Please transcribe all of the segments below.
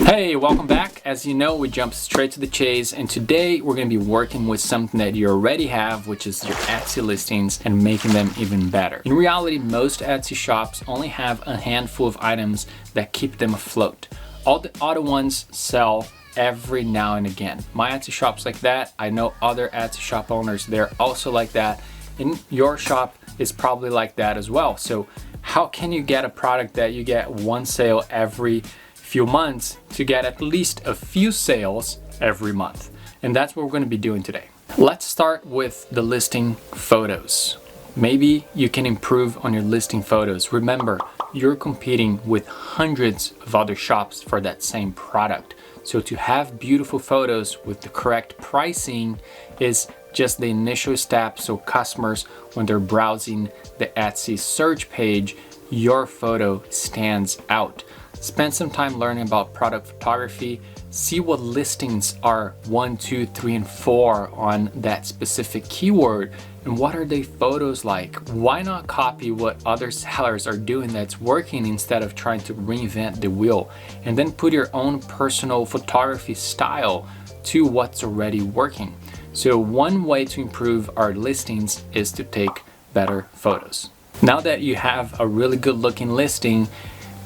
Hey, welcome back. As you know, we jump straight to the chase, and today we're going to be working with something that you already have, which is your Etsy listings, and making them even better. In reality, most Etsy shops only have a handful of items that keep them afloat. All the other ones sell every now and again. My Etsy shop's like that. I know other Etsy shop owners, they're also like that. And your shop is probably like that as well. So how can you get a product that you get one sale every few months to get at least a few sales every month? And that's what we're going to be doing today. Let's start with the listing photos. Maybe you can improve on your listing photos. Remember, you're competing with hundreds of other shops for that same product. So to have beautiful photos with the correct pricing is just the initial step, so customers, when they're browsing the Etsy search page, your photo stands out. Spend some time learning about product photography. See what listings are 1, 2, 3, and 4 on that specific keyword, and what are their photos like. Why not copy what other sellers are doing that's working instead of trying to reinvent the wheel, and then put your own personal photography style to what's already working. So one way to improve our listings is to take better photos. Now that you have a really good looking listing,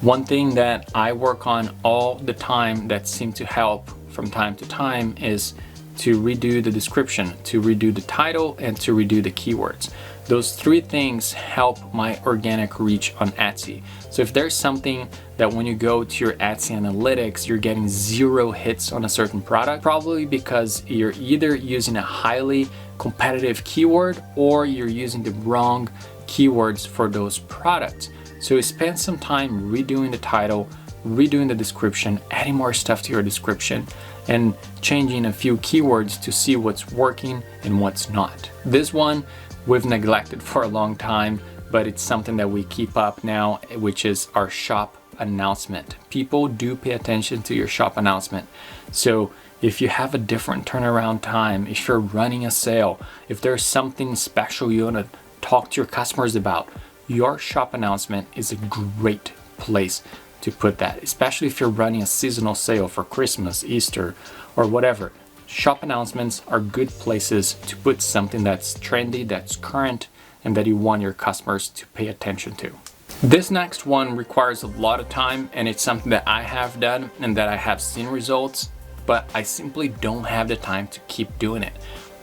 one thing that I work on all the time that seems to help from time to time is to redo the description, to redo the title, and to redo the keywords. Those three things help my organic reach on Etsy. So if there's something that when you go to your Etsy analytics, you're getting 0 hits on a certain product, probably because you're either using a highly competitive keyword or you're using the wrong keywords for those products. So spend some time redoing the title, redoing the description, adding more stuff to your description, and changing a few keywords to see what's working and what's not. This one we've neglected for a long time, but it's something that we keep up now, which is our shop announcement. People do pay attention to your shop announcement. So if you have a different turnaround time, if you're running a sale, if there's something special you want to talk to your customers about, your shop announcement is a great place to put that, especially if you're running a seasonal sale for Christmas, Easter, or whatever. Shop announcements are good places to put something that's trendy, that's current, and that you want your customers to pay attention to. This next one requires a lot of time, and it's something that I have done and that I have seen results, but I simply don't have the time to keep doing it,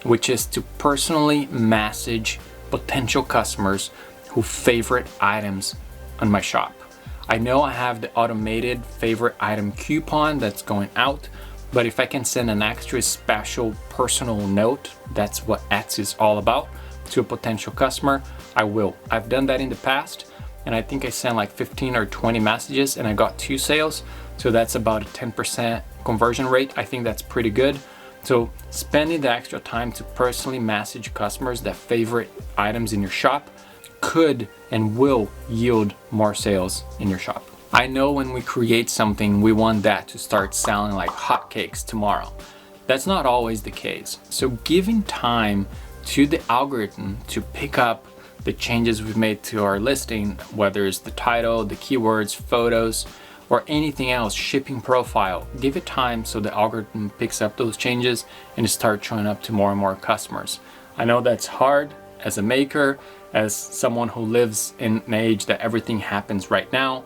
which is to personally message potential customers who favorite items on my shop. I know I have the automated favorite item coupon that's going out, but if I can send an extra special personal note, that's what Etsy is all about, to a potential customer, I will. I've done that in the past, and I think I sent like 15 or 20 messages and I got 2 sales. So that's about a 10% conversion rate. I think that's pretty good. So spending the extra time to personally message customers that favorite items in your shop could and will yield more sales in your shop. I know when we create something, we want that to start selling like hotcakes tomorrow. That's not always the case. So giving time to the algorithm to pick up the changes we've made to our listing, whether it's the title, the keywords, photos, or anything else, shipping profile, give it time so the algorithm picks up those changes and start showing up to more and more customers. I know that's hard as a maker, as someone who lives in an age that everything happens right now,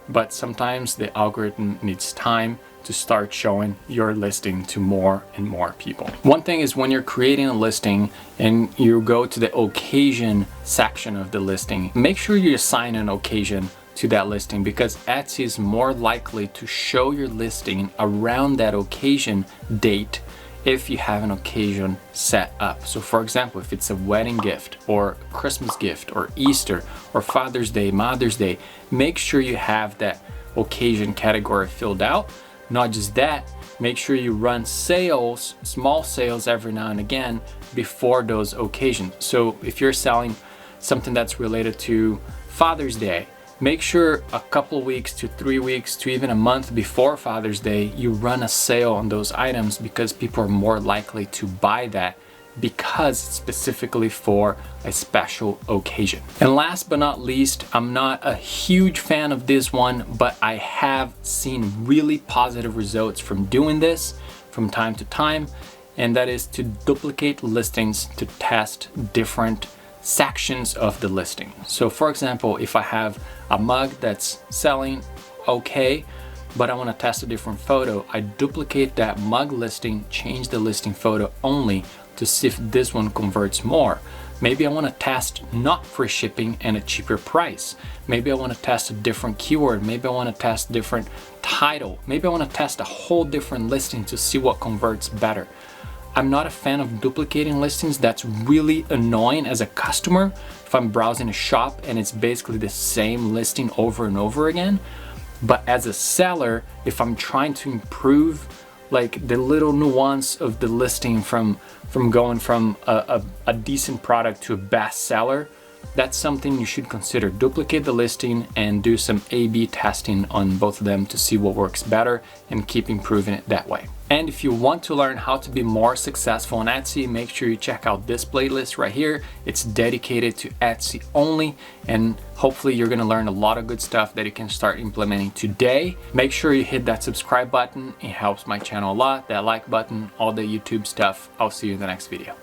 but sometimes the algorithm needs time to start showing your listing to more and more people. One thing is when you're creating a listing and you go to the occasion section of the listing, make sure you assign an occasion to that listing, because Etsy is more likely to show your listing around that occasion date if you have an occasion set up. So for example, if it's a wedding gift or Christmas gift or Easter or Father's Day, Mother's Day, make sure you have that occasion category filled out. Not just that, make sure you run sales, small sales every now and again before those occasions. So if you're selling something that's related to Father's Day, make sure a couple weeks to 3 weeks to even a month before Father's Day, you run a sale on those items, because people are more likely to buy that because it's specifically for a special occasion. And last but not least, I'm not a huge fan of this one, but I have seen really positive results from doing this from time to time, and that is to duplicate listings to test different sections of the listing. So for example, if I have a mug that's selling okay, but I want to test a different photo, I duplicate that mug listing, change the listing photo only to see if this one converts more. Maybe I want to test not free shipping and a cheaper price. Maybe I want to test a different keyword. Maybe I want to test different title. Maybe I want to test a whole different listing to see what converts better. I'm not a fan of duplicating listings. That's really annoying as a customer if I'm browsing a shop and it's basically the same listing over and over again. But as a seller, if I'm trying to improve like the little nuance of the listing from going from a decent product to a bestseller, that's something you should consider. Duplicate the listing and do some A/B testing on both of them to see what works better and keep improving it that way. And if you want to learn how to be more successful on Etsy, make sure you check out this playlist right here. It's dedicated to Etsy only, and hopefully you're gonna learn a lot of good stuff that you can start implementing today. Make sure you hit that subscribe button. It helps my channel a lot. That like button, all the YouTube stuff. I'll see you in the next video.